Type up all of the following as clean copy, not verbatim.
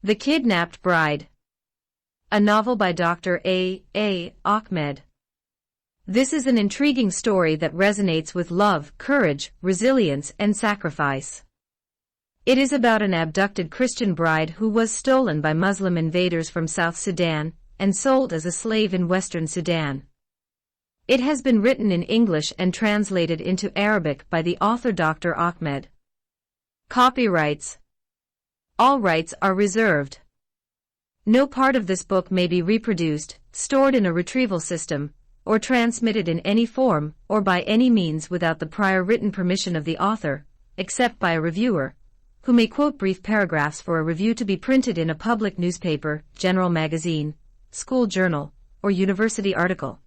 The Kidnapped Bride. A novel by Dr. A. Ahmed. This is an intriguing story that resonates with love, courage, resilience, and sacrifice. It is about an abducted Christian bride who was stolen by Muslim invaders from South Sudan and sold as a slave in Western Sudan. It has been written in English and translated into Arabic by the author Dr. Ahmed. Copyrights. All rights are reserved. No part of this book may be reproduced, stored in a retrieval system, or transmitted in any form or by any means without the prior written permission of the author, except by a reviewer, who may quote brief paragraphs for a review to be printed in a public newspaper, general magazine, school journal, or university article.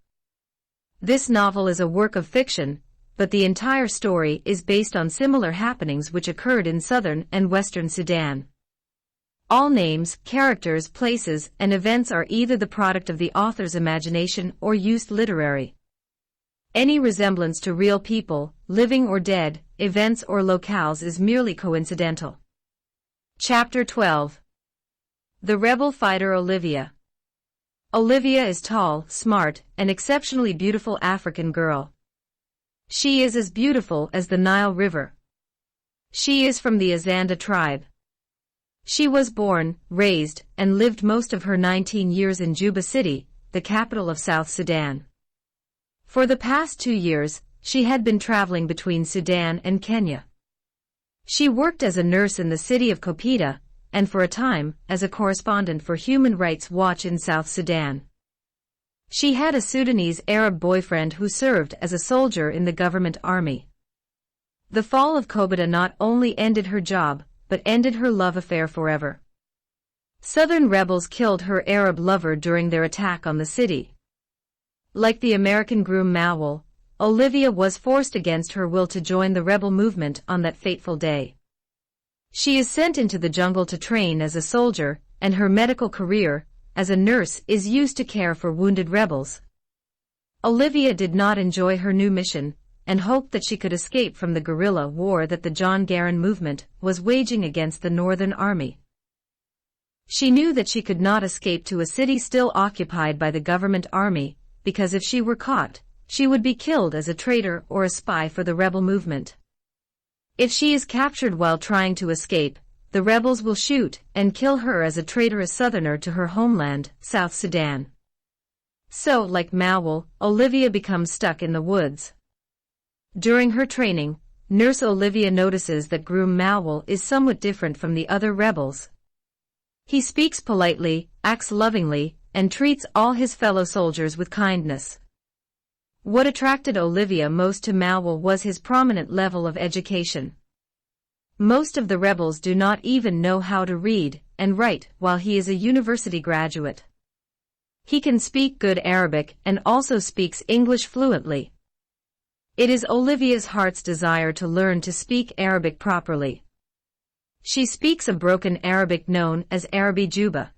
This novel is a work of fiction, but the entire story is based on similar happenings which occurred in southern and western Sudan. All names, characters, places, and events are either the product of the author's imagination or used literary. Any resemblance to real people, living or dead, events or locales is merely coincidental. Chapter 12. The Rebel Fighter Olivia. Olivia is tall, smart, and exceptionally beautiful African girl. She is as beautiful as the Nile River. She is from the Azanda tribe. She was born, raised, and lived most of her 19 years in Juba City, the capital of South Sudan. For the past 2 years, she had been traveling between Sudan and Kenya. She worked as a nurse in the city of Kopita, and for a time, as a correspondent for Human Rights Watch in South Sudan. She had a Sudanese Arab boyfriend who served as a soldier in the government army. The fall of Kopita not only ended her job, but ended her love affair forever. Southern rebels killed her Arab lover during their attack on the city. Like the American groom Mawel, Olivia was forced against her will to join the rebel movement on that fateful day. She is sent into the jungle to train as a soldier, and her medical career, as a nurse, is used to care for wounded rebels. Olivia did not enjoy her new mission, and hoped that she could escape from the guerrilla war that the John Garang movement was waging against the Northern Army. She knew that she could not escape to a city still occupied by the government army, because if she were caught, she would be killed as a traitor or a spy for the rebel movement. If she is captured while trying to escape, the rebels will shoot and kill her as a traitorous southerner to her homeland, South Sudan. So, like Mawel, Olivia becomes stuck in the woods. During her training, Nurse Olivia notices that groom Mawel is somewhat different from the other rebels. He speaks politely, acts lovingly, and treats all his fellow soldiers with kindness. What attracted Olivia most to Mawel was his prominent level of education. Most of the rebels do not even know how to read and write, while he is a university graduate. He can speak good Arabic and also speaks English fluently. It is Olivia's heart's desire to learn to speak Arabic properly. She speaks a broken Arabic known as Arabi Juba.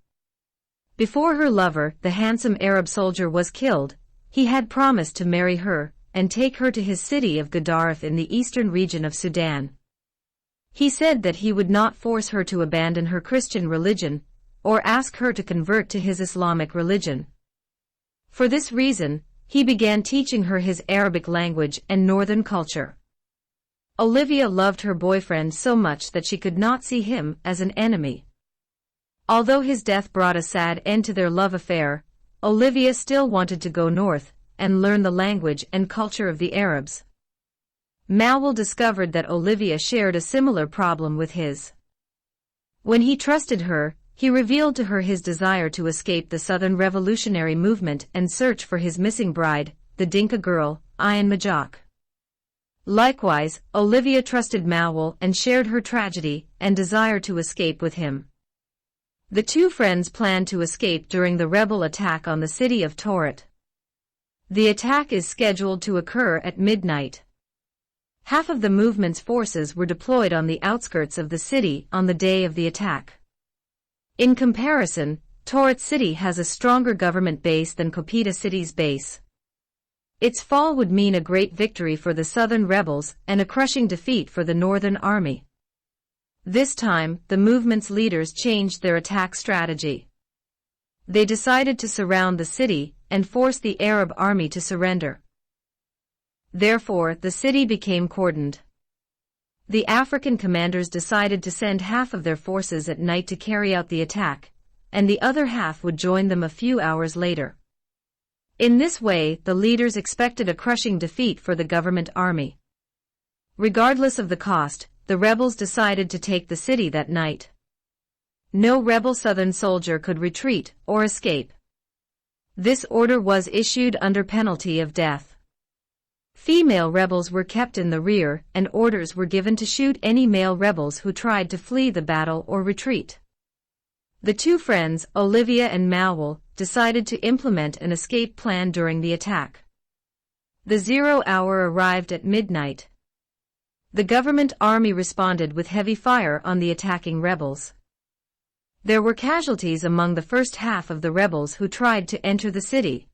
Before her lover, the handsome Arab soldier, was killed, he had promised to marry her and take her to his city of Gadaref in the eastern region of Sudan. He said that he would not force her to abandon her Christian religion or ask her to convert to his Islamic religion. For this reason, he began teaching her his Arabic language and northern culture. Olivia loved her boyfriend so much that she could not see him as an enemy. Although his death brought a sad end to their love affair, Olivia still wanted to go north and learn the language and culture of the Arabs. Mawel discovered that Olivia shared a similar problem with his. When he trusted her, he revealed to her his desire to escape the Southern Revolutionary movement and search for his missing bride, the Dinka girl, Ian Majok. Likewise, Olivia trusted Mawel and shared her tragedy and desire to escape with him. The two friends planned to escape during the rebel attack on the city of Torit. The attack is scheduled to occur at midnight. Half of the movement's forces were deployed on the outskirts of the city on the day of the attack. In comparison, Torit City has a stronger government base than Kopita City's base. Its fall would mean a great victory for the southern rebels and a crushing defeat for the Northern Army. This time, the movement's leaders changed their attack strategy. They decided to surround the city and force the Arab army to surrender. Therefore, the city became cordoned. The African commanders decided to send half of their forces at night to carry out the attack, and the other half would join them a few hours later. In this way, the leaders expected a crushing defeat for the government army. Regardless of the cost, the rebels decided to take the city that night. No rebel Southern soldier could retreat or escape. This order was issued under penalty of death. Female rebels were kept in the rear, and orders were given to shoot any male rebels who tried to flee the battle or retreat. The two friends, Olivia and Malwell, decided to implement an escape plan during the attack. The 0 hour arrived at midnight. The government army responded with heavy fire on the attacking rebels. There were casualties among the first half of the rebels who tried to enter the city.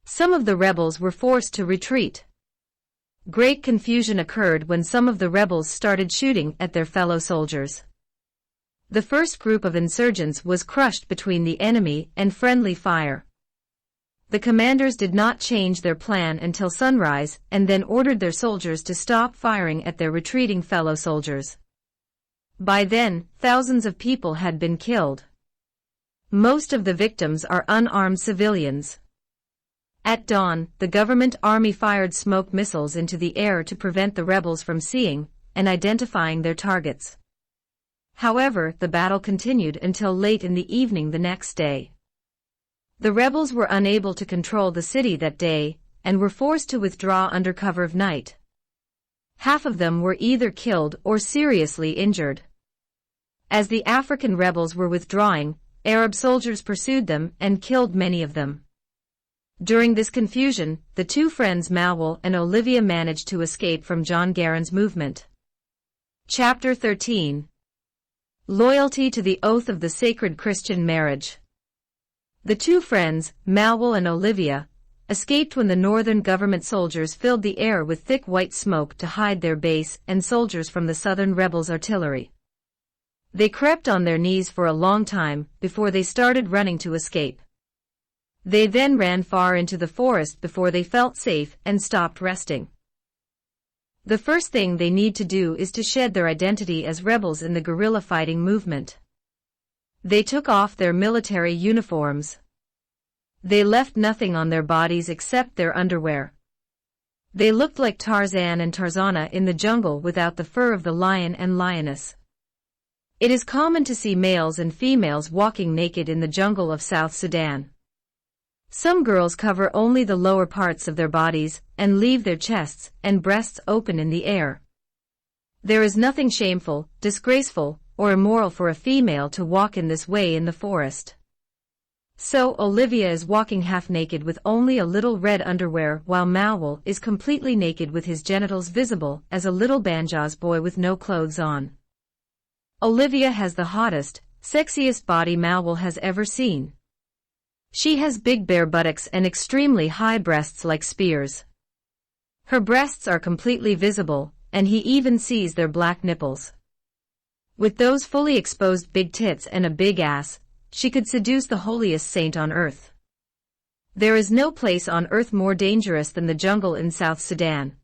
Some of the rebels were forced to retreat. Great confusion occurred when some of the rebels started shooting at their fellow soldiers. The first group of insurgents was crushed between the enemy and friendly fire. The commanders did not change their plan until sunrise and then ordered their soldiers to stop firing at their retreating fellow soldiers. By then, thousands of people had been killed. Most of the victims are unarmed civilians. At dawn, the government army fired smoke missiles into the air to prevent the rebels from seeing and identifying their targets. However, the battle continued until late in the evening the next day. The rebels were unable to control the city that day and were forced to withdraw under cover of night. Half of them were either killed or seriously injured. As the African rebels were withdrawing, Arab soldiers pursued them and killed many of them. During this confusion, the two friends Malwell and Olivia managed to escape from John Garron's movement. Chapter 13. Loyalty to the Oath of the Sacred Christian Marriage. The two friends, Malwell and Olivia, escaped when the northern government soldiers filled the air with thick white smoke to hide their base and soldiers from the southern rebels' artillery. They crept on their knees for a long time before they started running to escape. They then ran far into the forest before they felt safe and stopped resting. The first thing they need to do is to shed their identity as rebels in the guerrilla fighting movement. They took off their military uniforms. They left nothing on their bodies except their underwear. They looked like Tarzan and Tarzana in the jungle without the fur of the lion and lioness. It is common to see males and females walking naked in the jungle of South Sudan. Some girls cover only the lower parts of their bodies and leave their chests and breasts open in the air. There is nothing shameful, disgraceful, or immoral for a female to walk in this way in the forest. So Olivia is walking half naked with only a little red underwear while Malwell is completely naked with his genitals visible as a little Banjas boy with no clothes on. Olivia has the hottest, sexiest body Malwell has ever seen. She has big bare buttocks and extremely high breasts like spears. Her breasts are completely visible, and he even sees their black nipples. With those fully exposed big tits and a big ass, she could seduce the holiest saint on earth. There is no place on earth more dangerous than the jungle in South Sudan.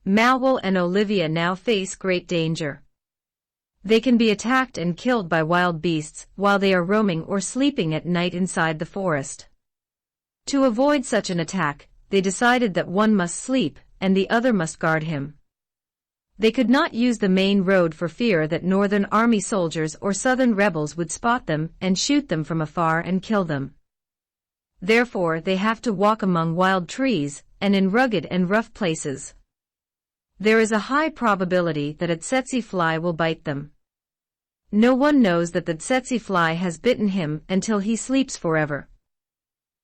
Malwell and Olivia now face great danger. They can be attacked and killed by wild beasts while they are roaming or sleeping at night inside the forest. To avoid such an attack, they decided that one must sleep and the other must guard him. They could not use the main road for fear that Northern Army soldiers or Southern rebels would spot them and shoot them from afar and kill them. Therefore, they have to walk among wild trees and in rugged and rough places. There is a high probability that a tsetse fly will bite them. No one knows that the tsetse fly has bitten him until he sleeps forever.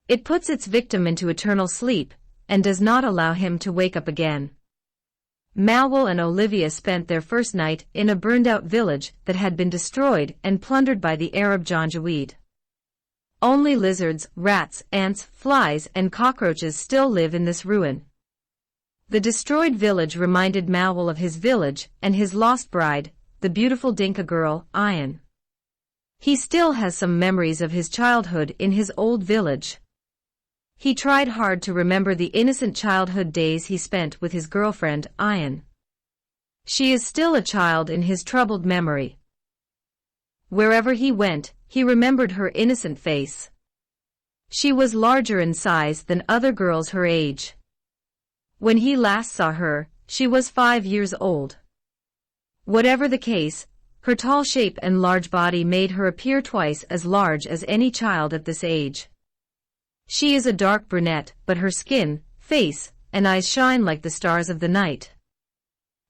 It puts its victim into eternal sleep and does not allow him to wake up again. Malwell and Olivia spent their first night in a burned-out village that had been destroyed and plundered by the Arab Janjaweed. Only lizards, rats, ants, flies, and cockroaches still live in this ruin. The destroyed village reminded Malwell of his village and his lost bride, the beautiful Dinka girl, Ayan. He still has some memories of his childhood in his old village. He tried hard to remember the innocent childhood days he spent with his girlfriend, Ayan. She is still a child in his troubled memory. Wherever he went, he remembered her innocent face. She was larger in size than other girls her age. When he last saw her, she was 5 years old. Whatever the case, her tall shape and large body made her appear twice as large as any child at this age. She is a dark brunette, but her skin, face, and eyes shine like the stars of the night.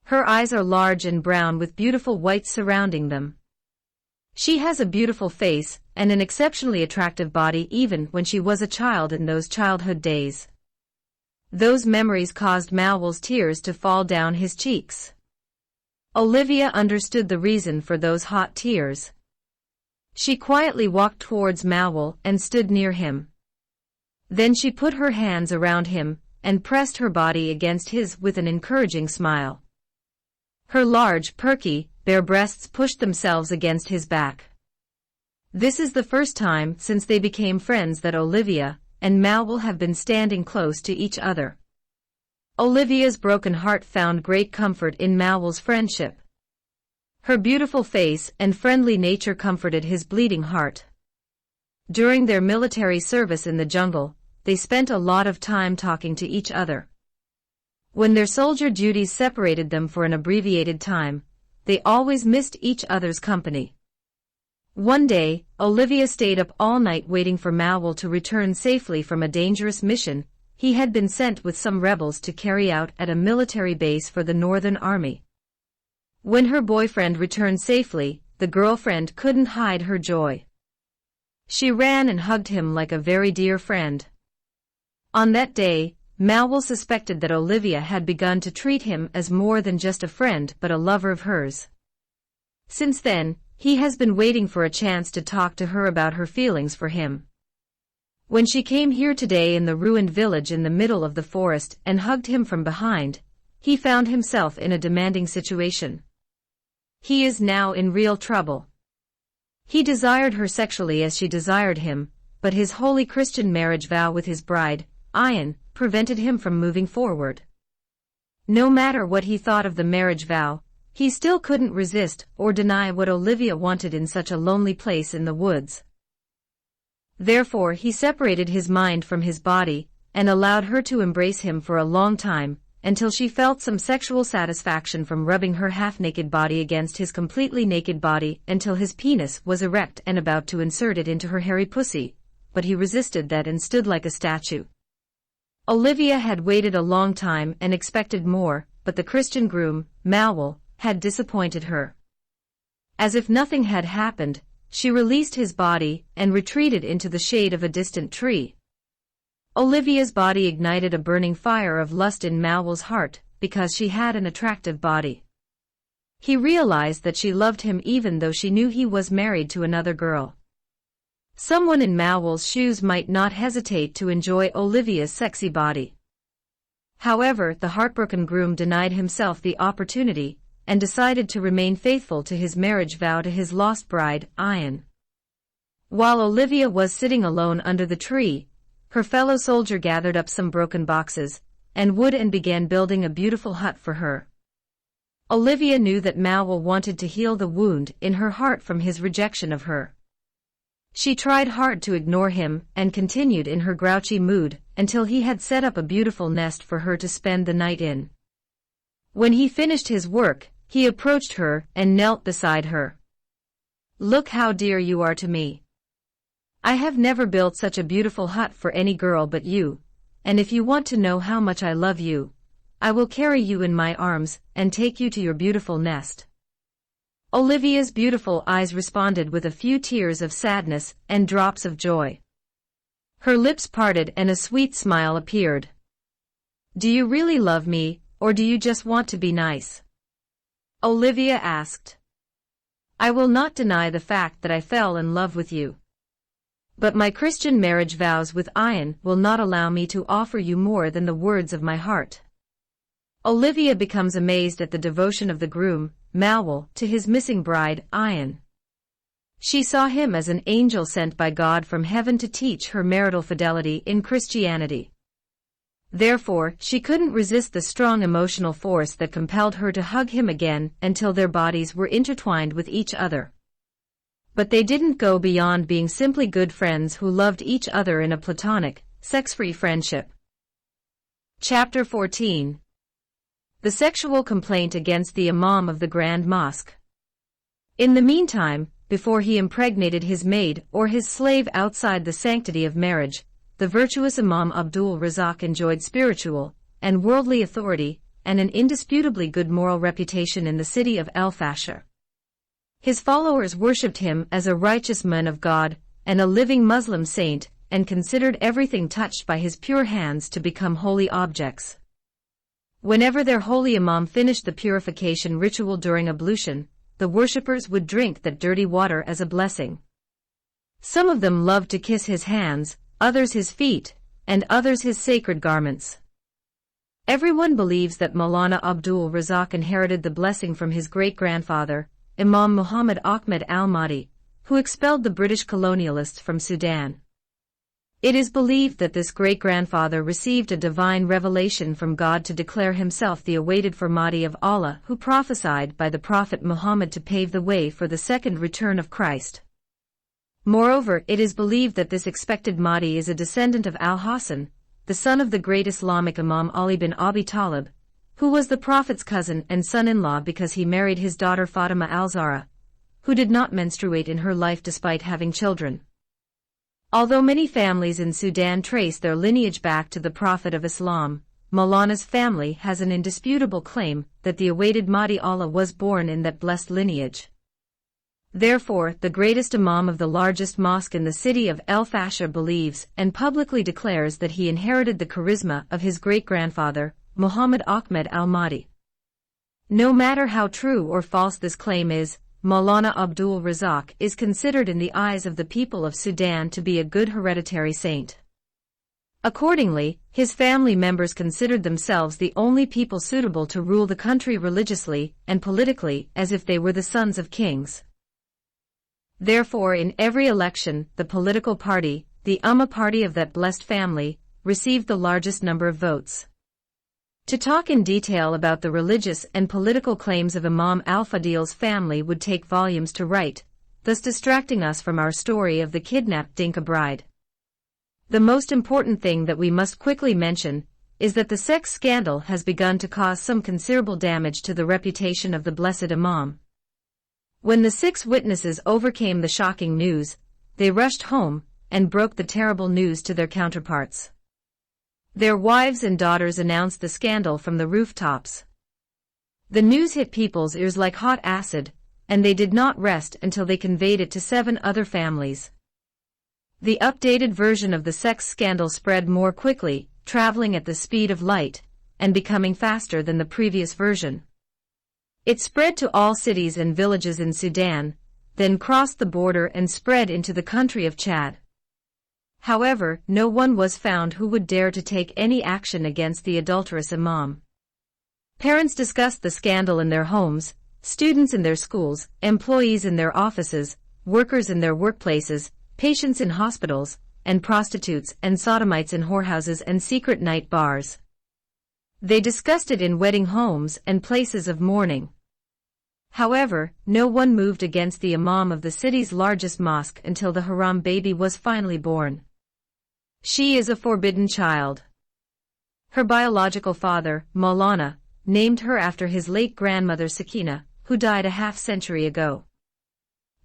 Her eyes are large and brown with beautiful whites surrounding them. She has a beautiful face and an exceptionally attractive body even when she was a child in those childhood days. Those memories caused Mawel's tears to fall down his cheeks. Olivia understood the reason for those hot tears. She quietly walked towards Mawel and stood near him. Then she put her hands around him and pressed her body against his with an encouraging smile. Her large, perky, bare breasts pushed themselves against his back. This is the first time since they became friends that Olivia and Mawel have been standing close to each other. Olivia's broken heart found great comfort in Mawel's friendship. Her beautiful face and friendly nature comforted his bleeding heart. During their military service in the jungle, they spent a lot of time talking to each other. When their soldier duties separated them for an abbreviated time, they always missed each other's company. One day, Olivia stayed up all night waiting for Mawel to return safely from a dangerous mission he had been sent with some rebels to carry out at a military base for the Northern Army. When her boyfriend returned safely, the girlfriend couldn't hide her joy. She ran and hugged him like a very dear friend. On that day, Mawel suspected that Olivia had begun to treat him as more than just a friend but a lover of hers. Since then, he has been waiting for a chance to talk to her about her feelings for him. When she came here today in the ruined village in the middle of the forest and hugged him from behind, he found himself in a demanding situation. He is now in real trouble. He desired her sexually as she desired him, but his holy Christian marriage vow with his bride, Ayan, prevented him from moving forward. No matter what he thought of the marriage vow, he still couldn't resist or deny what Olivia wanted in such a lonely place in the woods. Therefore he separated his mind from his body and allowed her to embrace him for a long time, until she felt some sexual satisfaction from rubbing her half-naked body against his completely naked body until his penis was erect and about to insert it into her hairy pussy, but he resisted that and stood like a statue. Olivia had waited a long time and expected more, but the Christian groom, Mawel, had disappointed her. As if nothing had happened, she released his body and retreated into the shade of a distant tree. Olivia's body ignited a burning fire of lust in Mawel's heart, because she had an attractive body. He realized that she loved him even though she knew he was married to another girl. Someone in Mawel's shoes might not hesitate to enjoy Olivia's sexy body. However, the heartbroken groom denied himself the opportunity and decided to remain faithful to his marriage vow to his lost bride, Ayan. While Olivia was sitting alone under the tree, her fellow soldier gathered up some broken boxes and wood and began building a beautiful hut for her. Olivia knew that Mawel wanted to heal the wound in her heart from his rejection of her. She tried hard to ignore him and continued in her grouchy mood until he had set up a beautiful nest for her to spend the night in. When he finished his work, he approached her and knelt beside her. "Look how dear you are to me. I have never built such a beautiful hut for any girl but you, and if you want to know how much I love you, I will carry you in my arms and take you to your beautiful nest." Olivia's beautiful eyes responded with a few tears of sadness and drops of joy. Her lips parted and a sweet smile appeared. "Do you really love me, or do you just want to be nice?" Olivia asked. "I will not deny the fact that I fell in love with you. But my Christian marriage vows with Ayan will not allow me to offer you more than the words of my heart. Olivia becomes amazed at the devotion of the groom, Malwal, to his missing bride, Ian. She saw him as an angel sent by God from heaven to teach her marital fidelity in Christianity. Therefore, she couldn't resist the strong emotional force that compelled her to hug him again until their bodies were intertwined with each other. But they didn't go beyond being simply good friends who loved each other in a platonic, sex-free friendship. Chapter 14. The sexual complaint against the Imam of the Grand Mosque. In the meantime, before he impregnated his maid or his slave outside the sanctity of marriage, the virtuous Imam Abdul Razak enjoyed spiritual and worldly authority and an indisputably good moral reputation in the city of El-Fasher. His followers worshipped him as a righteous man of God and a living Muslim saint, and considered everything touched by his pure hands to become holy objects. Whenever their holy Imam finished the purification ritual during ablution, the worshippers would drink that dirty water as a blessing. Some of them loved to kiss his hands, others his feet, and others his sacred garments. Everyone believes that Maulana Abdul Razak inherited the blessing from his great-grandfather, Imam Muhammad Ahmed al-Mahdi, who expelled the British colonialists from Sudan. It is believed that this great-grandfather received a divine revelation from God to declare himself the awaited Mahdi of Allah, who prophesied by the Prophet Muhammad to pave the way for the second return of Christ. Moreover, it is believed that this expected Mahdi is a descendant of Al-Hasan, the son of the great Islamic Imam Ali bin Abi Talib, who was the Prophet's cousin and son-in-law because he married his daughter Fatima al-Zahra, who did not menstruate in her life despite having children. Although many families in Sudan trace their lineage back to the Prophet of Islam, Maulana's family has an indisputable claim that the awaited Mahdi Allah was born in that blessed lineage. Therefore, the greatest Imam of the largest mosque in the city of El-Fasher believes and publicly declares that he inherited the charisma of his great-grandfather, Muhammad Ahmed al-Mahdi. No matter how true or false this claim is, Maulana Abdul Razak is considered in the eyes of the people of Sudan to be a good hereditary saint. Accordingly, his family members considered themselves the only people suitable to rule the country religiously and politically as if they were the sons of kings. Therefore, in every election, the political party, the Ummah party of that blessed family, received the largest number of votes. To talk in detail about the religious and political claims of Imam al-Fadil's family would take volumes to write, thus distracting us from our story of the kidnapped Dinka bride. The most important thing that we must quickly mention is that the sex scandal has begun to cause some considerable damage to the reputation of the blessed Imam. When the 6 witnesses overcame the shocking news, they rushed home and broke the terrible news to their counterparts. Their wives and daughters announced the scandal from the rooftops. The news hit people's ears like hot acid, and they did not rest until they conveyed it to 7 other families. The updated version of the sex scandal spread more quickly, traveling at the speed of light, and becoming faster than the previous version. It spread to all cities and villages in Sudan, then crossed the border and spread into the country of Chad. However, no one was found who would dare to take any action against the adulterous Imam. Parents discussed the scandal in their homes, students in their schools, employees in their offices, workers in their workplaces, patients in hospitals, and prostitutes and sodomites in whorehouses and secret night bars. They discussed it in wedding homes and places of mourning. However, no one moved against the Imam of the city's largest mosque until the Haram baby was finally born. She is a forbidden child. Her biological father, Maulana, named her after his late grandmother Sakina, who died a half-century ago.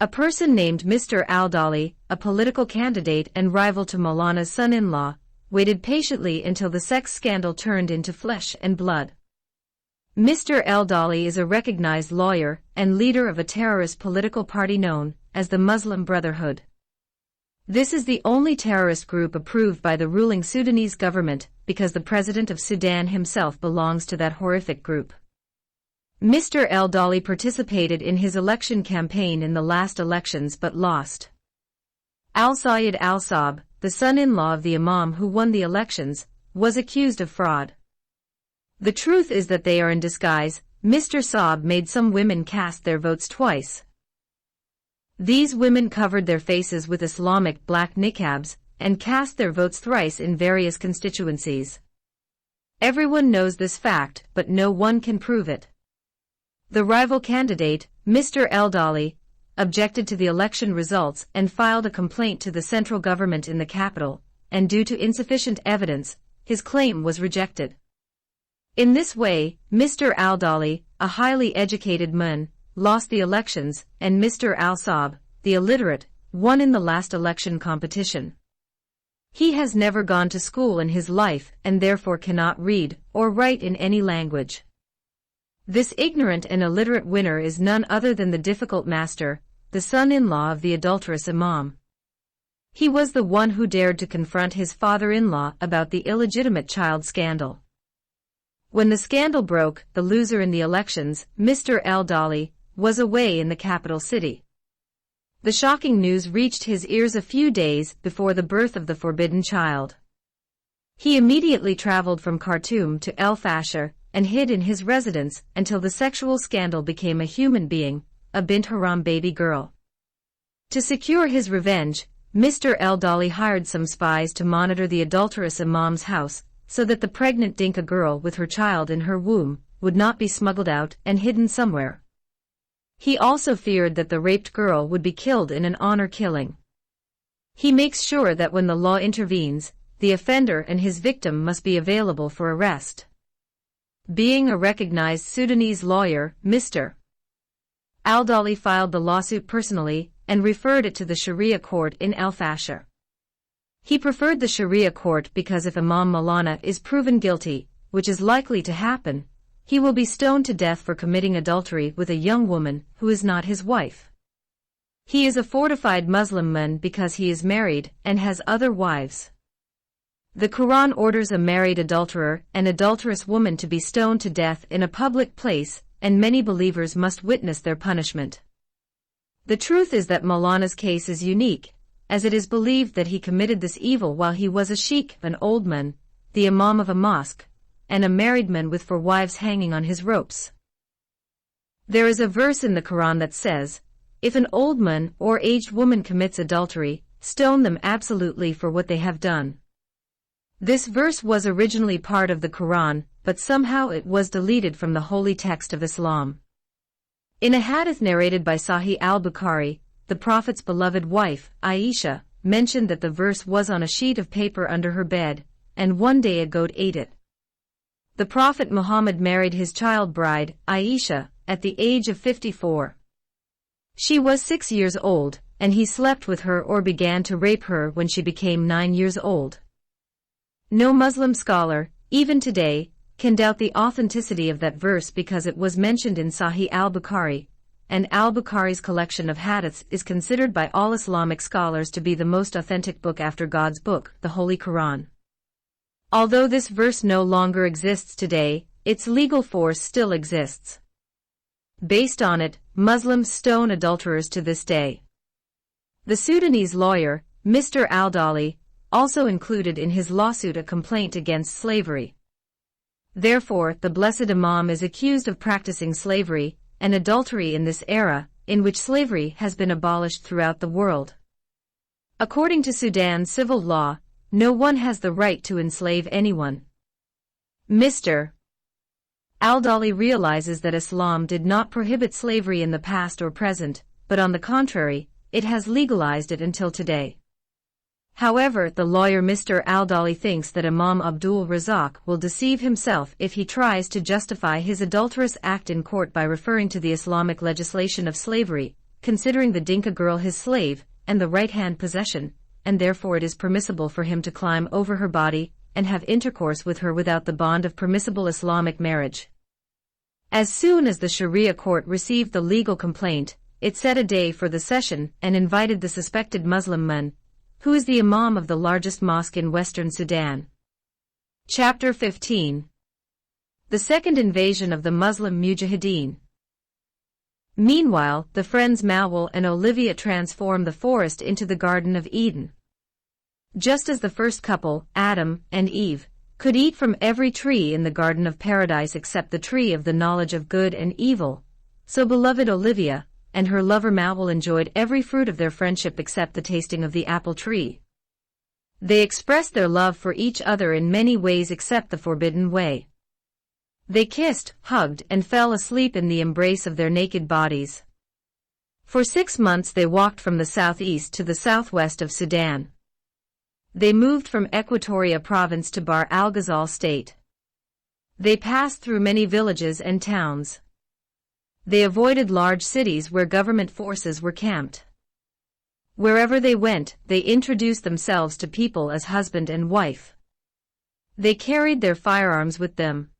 A person named Mr. Al-Dali, a political candidate and rival to Maulana's son-in-law, waited patiently until the sex scandal turned into flesh and blood. Mr. Al-Dali is a recognized lawyer and leader of a terrorist political party known as the Muslim Brotherhood. This is the only terrorist group approved by the ruling Sudanese government because the president of Sudan himself belongs to that horrific group. Mr. Al-Dali participated in his election campaign in the last elections but lost. Al-Sayed al-Saab, the son-in-law of the Imam who won the elections, was accused of fraud. The truth is that they are in disguise. Mr. Saab made some women cast their votes twice. These women covered their faces with Islamic black niqabs and cast their votes thrice in various constituencies. Everyone knows this fact, but no one can prove it. The rival candidate, Mr. Eldali, objected to the election results and filed a complaint to the central government in the capital, and due to insufficient evidence, his claim was rejected. In this way, Mr. Al-Dali, a highly educated man, lost the elections, and Mr. Al-Saab, the illiterate, won in the last election competition. He has never gone to school in his life and therefore cannot read or write in any language. This ignorant and illiterate winner is none other than the difficult master, the son-in-law of the adulterous Imam. He was the one who dared to confront his father-in-law about the illegitimate child scandal. When the scandal broke, the loser in the elections, Mr. Al-Dali, was away in the capital city. The shocking news reached his ears a few days before the birth of the forbidden child. He immediately traveled from Khartoum to El Fasher and hid in his residence until the sexual scandal became a human being, a bint haram baby girl. To secure his revenge, Mr. Al-Dali hired some spies to monitor the adulterous Imam's house, so that the pregnant Dinka girl with her child in her womb would not be smuggled out and hidden somewhere. He also feared that the raped girl would be killed in an honor killing. He makes sure that when the law intervenes, the offender and his victim must be available for arrest. Being a recognized Sudanese lawyer, Mr. Al-Dali filed the lawsuit personally and referred it to the Sharia court in El Fasher. He preferred the Sharia court because if Imam Maulana is proven guilty, which is likely to happen, he will be stoned to death for committing adultery with a young woman who is not his wife. He is a fortified Muslim man because he is married and has other wives. The Quran orders a married adulterer and adulterous woman to be stoned to death in a public place, and many believers must witness their punishment. The truth is that Maulana's case is unique, as it is believed that he committed this evil while he was a sheikh, an old man, the imam of a mosque, and a married man with 4 wives hanging on his ropes. There is a verse in the Quran that says, "If an old man or aged woman commits adultery, stone them absolutely for what they have done." This verse was originally part of the Quran, but somehow it was deleted from the holy text of Islam. In a hadith narrated by Sahih al-Bukhari, the Prophet's beloved wife, Aisha, mentioned that the verse was on a sheet of paper under her bed, and one day a goat ate it. The Prophet Muhammad married his child bride, Aisha, at the age of 54. She was 6 years old, and he slept with her or began to rape her when she became 9 years old. No Muslim scholar, even today, can doubt the authenticity of that verse because it was mentioned in Sahih al-Bukhari, and al-Bukhari's collection of hadiths is considered by all Islamic scholars to be the most authentic book after God's book, the Holy Quran. Although this verse no longer exists today, its legal force still exists. Based on it, Muslims stone adulterers to this day. The Sudanese lawyer, Mr. Al-Dali, also included in his lawsuit a complaint against slavery. Therefore, the blessed Imam is accused of practicing slavery and adultery in this era, in which slavery has been abolished throughout the world. According to Sudan's civil law, no one has the right to enslave anyone. Mr. Al-Dali realizes that Islam did not prohibit slavery in the past or present, but on the contrary, it has legalized it until today. However, the lawyer Mr. Al-Dali thinks that Imam Abdul Razak will deceive himself if he tries to justify his adulterous act in court by referring to the Islamic legislation of slavery, considering the Dinka girl his slave and the right-hand possession, and therefore it is permissible for him to climb over her body and have intercourse with her without the bond of permissible Islamic marriage. As soon as the Sharia court received the legal complaint, it set a day for the session and invited the suspected Muslim man, who is the Imam of the largest mosque in Western Sudan. Chapter 15. The Second Invasion of the Muslim Mujahideen. Meanwhile, the friends Mawal and Olivia transform the forest into the Garden of Eden. Just as the first couple, Adam and Eve, could eat from every tree in the Garden of Paradise except the tree of the knowledge of good and evil, so beloved Olivia and her lover Mowell enjoyed every fruit of their friendship except the tasting of the apple tree. They expressed their love for each other in many ways except the forbidden way. They kissed, hugged, and fell asleep in the embrace of their naked bodies. For 6 months they walked from the southeast to the southwest of Sudan. They moved from Equatoria province to Bahr al-Ghazal state. They passed through many villages and towns. They avoided large cities where government forces were camped. Wherever they went, they introduced themselves to people as husband and wife. They carried their firearms with them.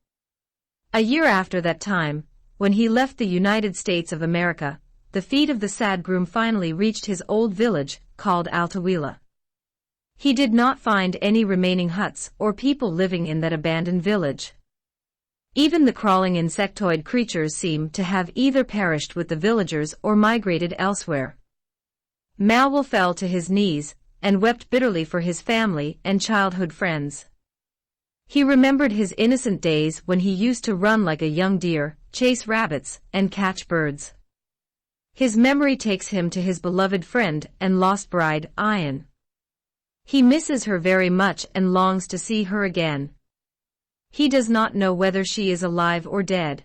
A year after that time, when he left the United States of America, the feet of the sad groom finally reached his old village, called Al-Tawila. He did not find any remaining huts or people living in that abandoned village. Even the crawling insectoid creatures seemed to have either perished with the villagers or migrated elsewhere. Mowell fell to his knees and wept bitterly for his family and childhood friends. He remembered his innocent days when he used to run like a young deer, chase rabbits, and catch birds. His memory takes him to his beloved friend and lost bride, Ayan. He misses her very much and longs to see her again. He does not know whether she is alive or dead.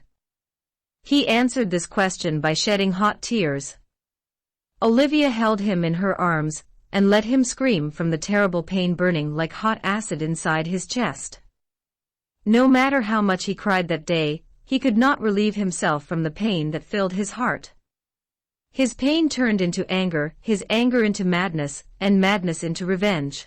He answered this question by shedding hot tears. Olivia held him in her arms and let him scream from the terrible pain burning like hot acid inside his chest. No matter how much he cried that day, he could not relieve himself from the pain that filled his heart. His pain turned into anger, his anger into madness, and madness into revenge.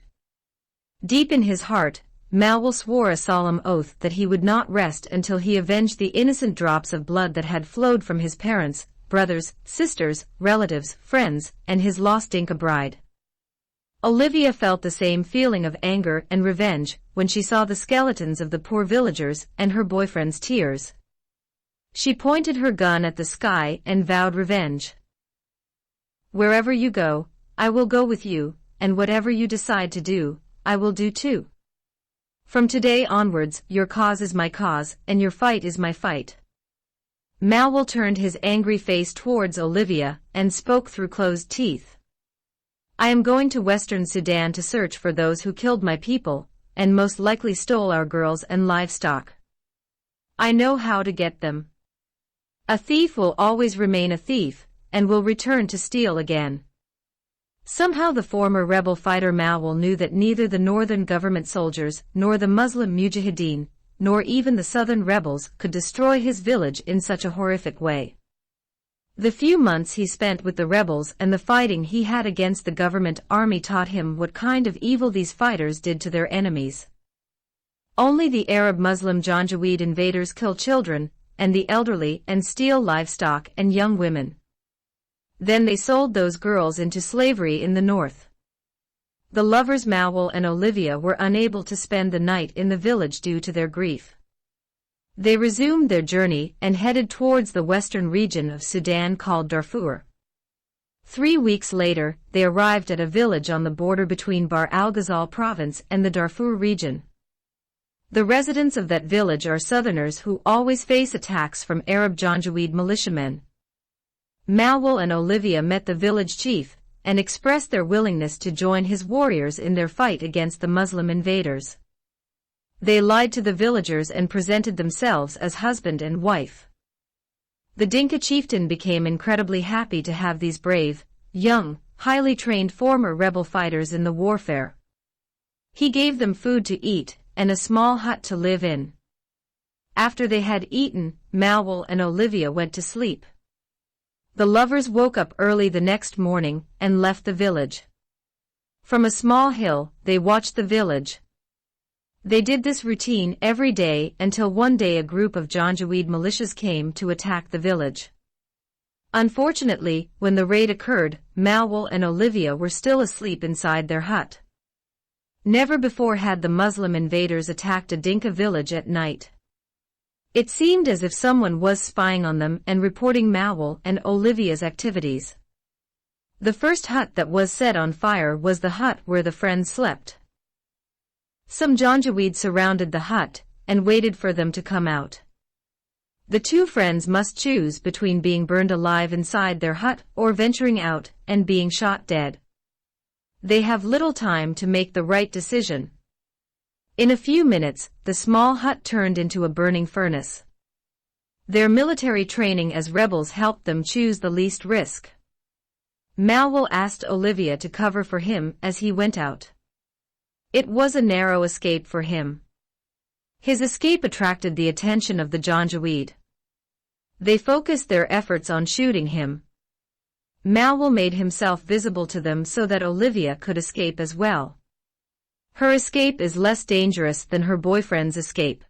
Deep in his heart, Mowell swore a solemn oath that he would not rest until he avenged the innocent drops of blood that had flowed from his parents, brothers, sisters, relatives, friends, and his lost Dinka bride. Olivia felt the same feeling of anger and revenge when she saw the skeletons of the poor villagers and her boyfriend's tears. She pointed her gun at the sky and vowed revenge. Wherever you go, I will go with you, and whatever you decide to do, I will do too. From today onwards, your cause is my cause, and your fight is my fight. Mowell turned his angry face towards Olivia and spoke through closed teeth. I am going to Western Sudan to search for those who killed my people, and most likely stole our girls and livestock. I know how to get them. A thief will always remain a thief, and will return to steal again. Somehow the former rebel fighter Mowell knew that neither the northern government soldiers, nor the Muslim Mujahideen, nor even the southern rebels could destroy his village in such a horrific way. The few months he spent with the rebels and the fighting he had against the government army taught him what kind of evil these fighters did to their enemies. Only the Arab Muslim Janjaweed invaders kill children, and the elderly, and steal livestock and young women. Then they sold those girls into slavery in the north. The lovers Mowell and Olivia were unable to spend the night in the village due to their grief. They resumed their journey and headed towards the western region of Sudan called Darfur. 3 weeks later, they arrived at a village on the border between Bahr al-Ghazal province and the Darfur region. The residents of that village are southerners who always face attacks from Arab Janjaweed militiamen. Mowell and Olivia met the village chief and expressed their willingness to join his warriors in their fight against the Muslim invaders. They lied to the villagers and presented themselves as husband and wife. The Dinka chieftain became incredibly happy to have these brave, young, highly trained former rebel fighters in the warfare. He gave them food to eat and a small hut to live in. After they had eaten, Mowell and Olivia went to sleep. The lovers woke up early the next morning and left the village. From a small hill, they watched the village. They did this routine every day until one day a group of Janjaweed militias came to attack the village. Unfortunately, when the raid occurred, Mowell and Olivia were still asleep inside their hut. Never before had the Muslim invaders attacked a Dinka village at night. It seemed as if someone was spying on them and reporting Mowell and Olivia's activities. The first hut that was set on fire was the hut where the friends slept. Some Janjaweed surrounded the hut and waited for them to come out. The two friends must choose between being burned alive inside their hut or venturing out and being shot dead. They have little time to make the right decision. In a few minutes, the small hut turned into a burning furnace. Their military training as rebels helped them choose the least risk. Malwell asked Olivia to cover for him as he went out. It was a narrow escape for him. His escape attracted the attention of the Janjaweed. They focused their efforts on shooting him. Malwell made himself visible to them so that Olivia could escape as well. Her escape is less dangerous than her boyfriend's escape.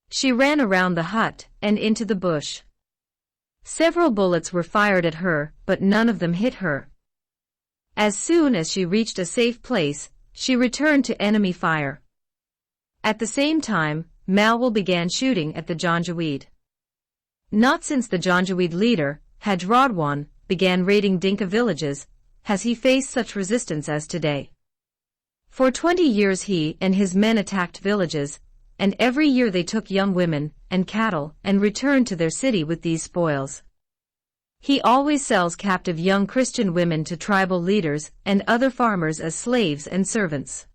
She ran around the hut and into the bush. Several bullets were fired at her, but none of them hit her. As soon as she reached a safe place, she returned to enemy fire. At the same time, Malwell began shooting at the Janjaweed. Not since the Janjaweed leader, Haj Radwan, began raiding Dinka villages, has he faced such resistance as today. For 20 years he and his men attacked villages, and every year they took young women and cattle and returned to their city with these spoils. He always sells captive young Christian women to tribal leaders and other farmers as slaves and servants.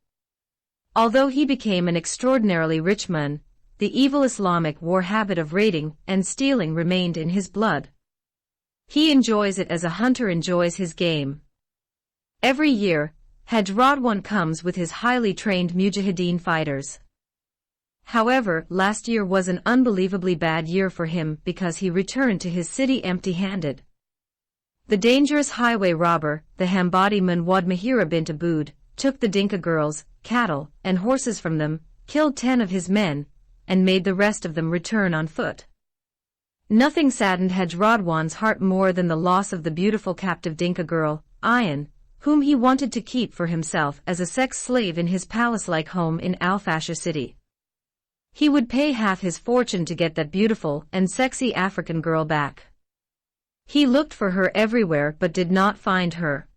Although he became an extraordinarily rich man, the evil Islamic war habit of raiding and stealing remained in his blood. He enjoys it as a hunter enjoys his game. Every year, Haj Radwan comes with his highly trained Mujahideen fighters. However, last year was an unbelievably bad year for him because he returned to his city empty-handed. The dangerous highway robber, the Hambadi Munwad Mahira bint Abood, took the Dinka girls, cattle, and horses from them, killed 10 of his men, and made the rest of them return on foot. Nothing saddened Haj Radwan's heart more than the loss of the beautiful captive Dinka girl, Ayan, whom he wanted to keep for himself as a sex slave in his palace-like home in Al-Fasher city. He would pay half his fortune to get that beautiful and sexy African girl back. He looked for her everywhere but did not find her.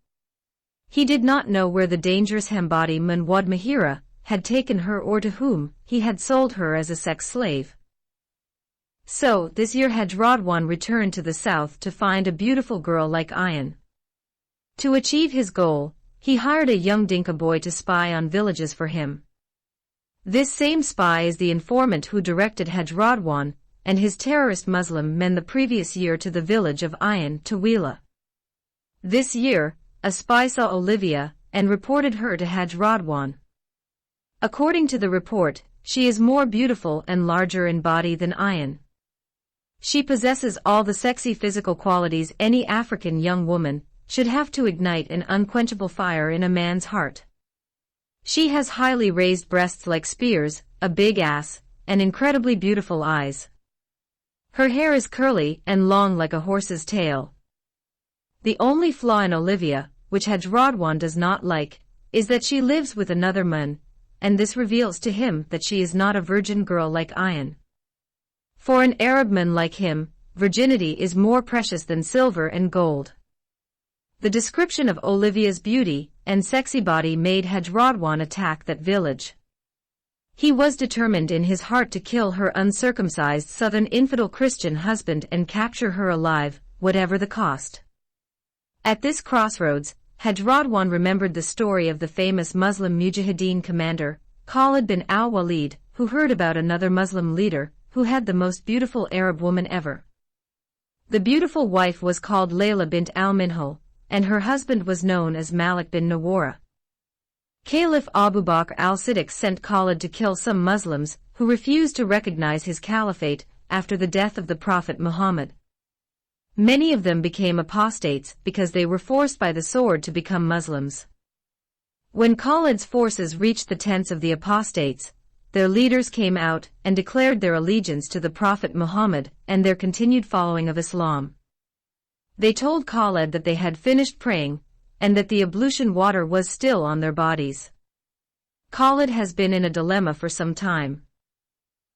He did not know where the dangerous Hambadi Munwad Mahira had taken her or to whom he had sold her as a sex slave. So, this year Haj Radwan returned to the south to find a beautiful girl like Ayan. To achieve his goal, he hired a young Dinka boy to spy on villages for him. This same spy is the informant who directed Haj Radwan and his terrorist Muslim men the previous year to the village of Ayan Tawila. This year, a spy saw Olivia and reported her to Haj Radwan. According to the report, she is more beautiful and larger in body than Ayan. She possesses all the sexy physical qualities any African young woman should have to ignite an unquenchable fire in a man's heart. She has highly raised breasts like spears, a big ass, and incredibly beautiful eyes. Her hair is curly and long like a horse's tail. The only flaw in Olivia, which Haj Radwan does not like, is that she lives with another man, and this reveals to him that she is not a virgin girl like Ayan. For an Arab man like him, virginity is more precious than silver and gold. The description of Olivia's beauty and sexy body made Haj Radwan attack that village. He was determined in his heart to kill her uncircumcised southern infidel Christian husband and capture her alive, whatever the cost. At this crossroads, Haj Radwan remembered the story of the famous Muslim Mujahideen commander, Khalid bin al-Walid, who heard about another Muslim leader who had the most beautiful Arab woman ever. The beautiful wife was called Layla bint al-Minhal, and her husband was known as Malik bin Nawara. Caliph Abu Bakr al-Siddiq sent Khalid to kill some Muslims who refused to recognize his caliphate after the death of the Prophet Muhammad. Many of them became apostates because they were forced by the sword to become Muslims. When Khalid's forces reached the tents of the apostates, their leaders came out and declared their allegiance to the Prophet Muhammad and their continued following of Islam. They told Khalid that they had finished praying and that the ablution water was still on their bodies. Khalid has been in a dilemma for some time.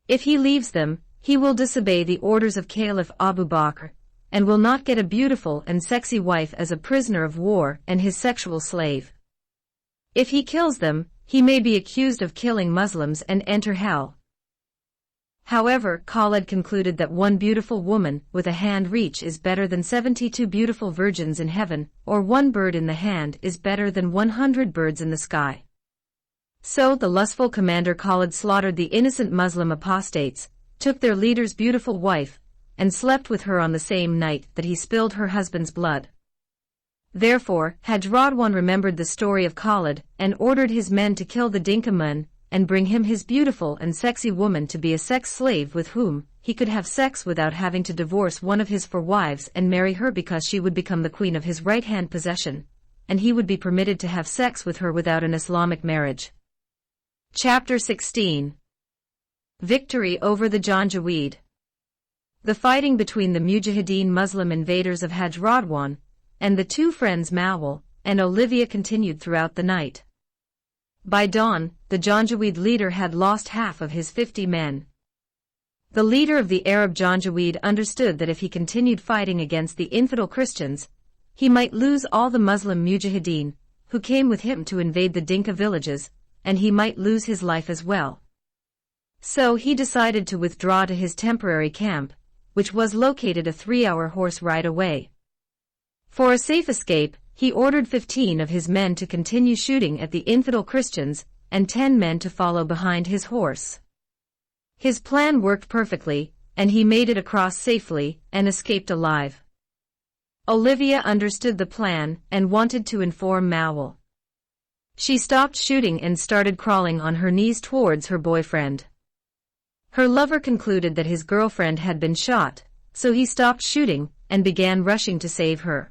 If he leaves them, he will disobey the orders of Caliph Abu Bakr and will not get a beautiful and sexy wife as a prisoner of war and his sexual slave. If he kills them, he may be accused of killing Muslims and enter hell. However, Khalid concluded that one beautiful woman with a hand reach is better than 72 beautiful virgins in heaven, or one bird in the hand is better than 100 birds in the sky. So the lustful commander Khalid slaughtered the innocent Muslim apostates, took their leader's beautiful wife, and slept with her on the same night that he spilled her husband's blood. Therefore, Hajj Radwan remembered the story of Khalid and ordered his men to kill the Dinka man and bring him his beautiful and sexy woman to be a sex slave with whom he could have sex without having to divorce one of his 4 wives and marry her, because she would become the queen of his right-hand possession, and he would be permitted to have sex with her without an Islamic marriage. Chapter 16. Victory over the Janjaweed. The fighting between the Mujahideen Muslim invaders of Hajj Radwan and the 2 friends Mawal and Olivia continued throughout the night. By dawn, the Janjaweed leader had lost half of his 50 men. The leader of the Arab Janjaweed understood that if he continued fighting against the infidel Christians, he might lose all the Muslim Mujahideen, who came with him to invade the Dinka villages, and he might lose his life as well. So he decided to withdraw to his temporary camp, which was located a 3-hour horse ride away. For a safe escape, he ordered 15 of his men to continue shooting at the infidel Christians, and 10 men to follow behind his horse. His plan worked perfectly, and he made it across safely and escaped alive. Olivia understood the plan and wanted to inform Mawal. She stopped shooting and started crawling on her knees towards her boyfriend. Her lover concluded that his girlfriend had been shot, so he stopped shooting and began rushing to save her.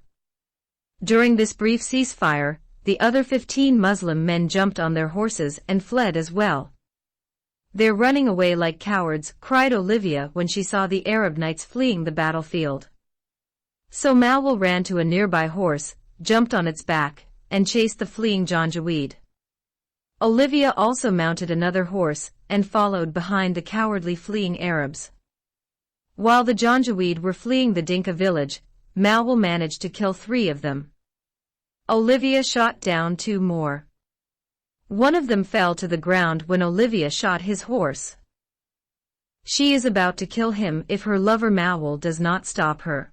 During this brief ceasefire, the other 15 Muslim men jumped on their horses and fled as well. "They're running away like cowards," cried Olivia when she saw the Arab knights fleeing the battlefield. So Mawal ran to a nearby horse, jumped on its back, and chased the fleeing Janjaweed. Olivia also mounted another horse and followed behind the cowardly fleeing Arabs. While the Janjaweed were fleeing the Dinka village, Mawal managed to kill 3 of them. Olivia shot down 2 more. One of them fell to the ground when Olivia shot his horse. She is about to kill him if her lover Mawal does not stop her.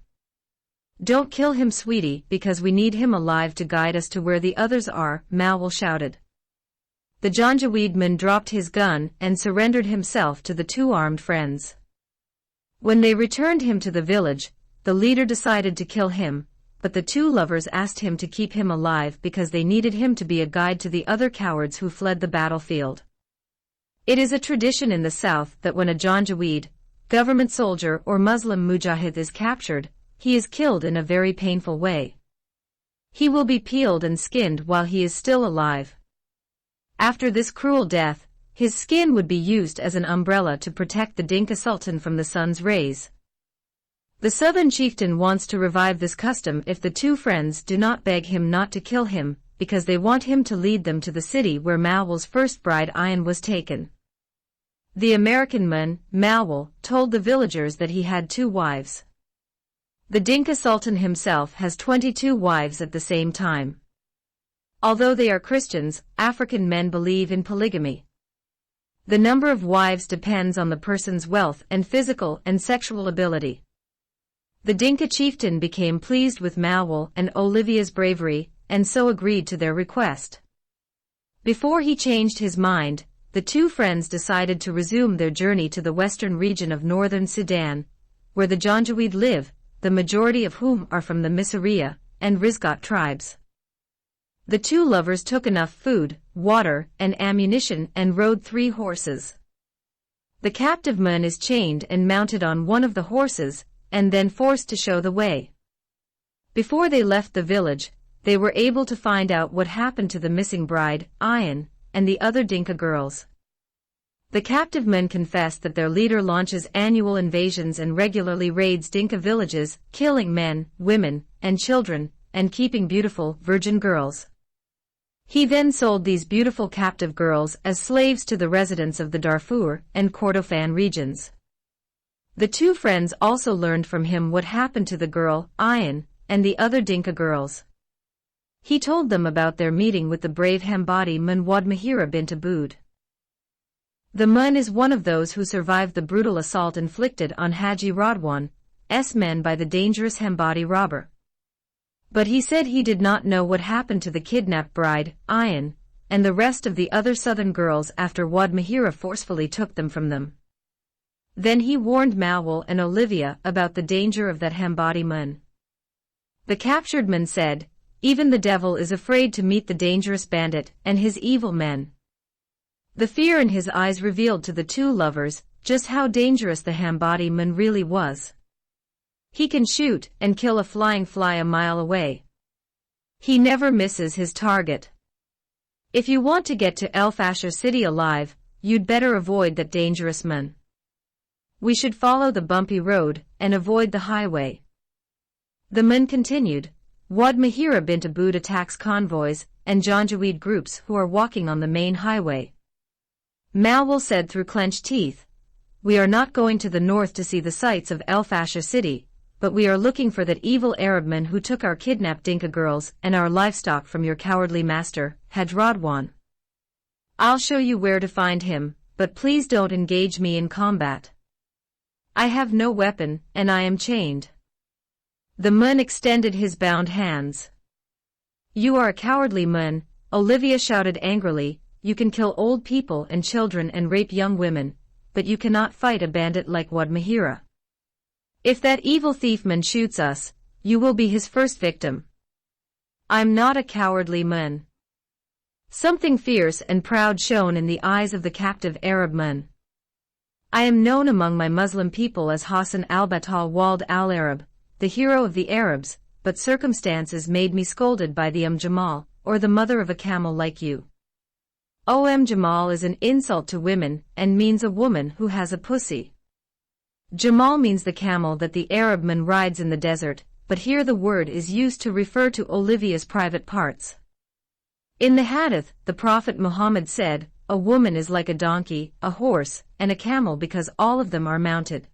"Don't kill him, sweetie, because we need him alive to guide us to where the others are," Mawal shouted. The Janjaweed man dropped his gun and surrendered himself to the 2 armed friends. When they returned him to the village, the leader decided to kill him, but the 2 lovers asked him to keep him alive because they needed him to be a guide to the other cowards who fled the battlefield. It is a tradition in the South that when a Janjaweed, government soldier or Muslim mujahid is captured, he is killed in a very painful way. He will be peeled and skinned while he is still alive. After this cruel death, his skin would be used as an umbrella to protect the Dinka Sultan from the sun's rays. The southern chieftain wants to revive this custom if the 2 friends do not beg him not to kill him, because they want him to lead them to the city where Mawal's first bride Ayan was taken. The American man, Mawal, told the villagers that he had 2 wives. The Dinka Sultan himself has 22 wives at the same time. Although they are Christians, African men believe in polygamy. The number of wives depends on the person's wealth and physical and sexual ability. The Dinka chieftain became pleased with Mawal and Olivia's bravery, and so agreed to their request. Before he changed his mind, the 2 friends decided to resume their journey to the western region of northern Sudan, where the Janjaweed live, the majority of whom are from the Misriya and Rizgat tribes. The 2 lovers took enough food, water, and ammunition and rode 3 horses. The captive man is chained and mounted on one of the horses, and then forced to show the way. Before they left the village, they were able to find out what happened to the missing bride, Ayan, and the other Dinka girls. The captive men confessed that their leader launches annual invasions and regularly raids Dinka villages, killing men, women, and children, and keeping beautiful, virgin girls. He then sold these beautiful captive girls as slaves to the residents of the Darfur and Kordofan regions. The 2 friends also learned from him what happened to the girl, Ayan, and the other Dinka girls. He told them about their meeting with the brave Hambadi Mun Wad Mahira bint Abood. The Mun is one of those who survived the brutal assault inflicted on Haji Radwan's men by the dangerous Hambadi robber. But he said he did not know what happened to the kidnapped bride, Ayan, and the rest of the other southern girls after Wad Mahira forcefully took them from them. Then he warned Mawal and Olivia about the danger of that Hambadi Mun. The captured man said, "Even the devil is afraid to meet the dangerous bandit and his evil men." The fear in his eyes revealed to the two lovers just how dangerous the Hambadi Mun really was. He can shoot and kill a flying fly a mile away. He never misses his target. If you want to get to El Fasher city alive, you'd better avoid that dangerous Mun. We should follow the bumpy road and avoid the highway. The Mun continued, "Wad Mahira bint Abood attacks convoys and Janjaweed groups who are walking on the main highway." Mawal said through clenched teeth, "We are not going to the north to see the sights of El Fasher city, but we are looking for that evil Arab man who took our kidnapped Dinka girls and our livestock from your cowardly master, Haj Radwan. I'll show you where to find him, but please don't engage me in combat. I have no weapon, and I am chained." The Mun extended his bound hands. "You are a cowardly Mun," Olivia shouted angrily. "You can kill old people and children and rape young women, but you cannot fight a bandit like Wad Mahira. If that evil thief Mun shoots us, you will be his first victim." "I'm not a cowardly Mun." Something fierce and proud shone in the eyes of the captive Arab Mun. "I am known among my Muslim people as Hassan al-Batal Wald al-Arab, the hero of the Arabs, but circumstances made me scolded by the Jamal, or the mother of a camel like you." Jamal is an insult to women and means a woman who has a pussy. Jamal means the camel that the Arab man rides in the desert, but here the word is used to refer to Olivia's private parts. In the Hadith, the Prophet Muhammad said, "A woman is like a donkey, a horse, and a camel because all of them are mounted."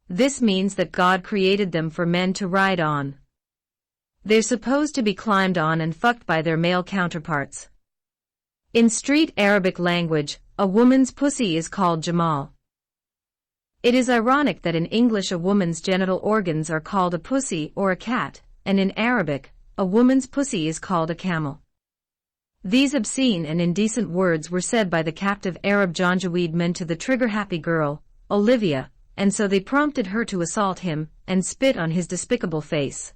This means that God created them for men to ride on. They're supposed to be climbed on and fucked by their male counterparts. In street Arabic language, a woman's pussy is called Jamal. It is ironic that in English a woman's genital organs are called a pussy or a cat, and in Arabic, a woman's pussy is called a camel. These obscene and indecent words were said by the captive Arab Janjaweed men to the trigger-happy girl, Olivia, and so they prompted her to assault him and spit on his despicable face.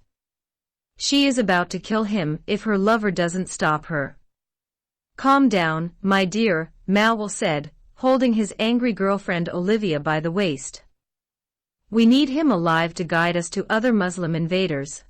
She is about to kill him if her lover doesn't stop her. "Calm down, my dear," Mawal said, holding his angry girlfriend Olivia by the waist. "We need him alive to guide us to other Muslim invaders."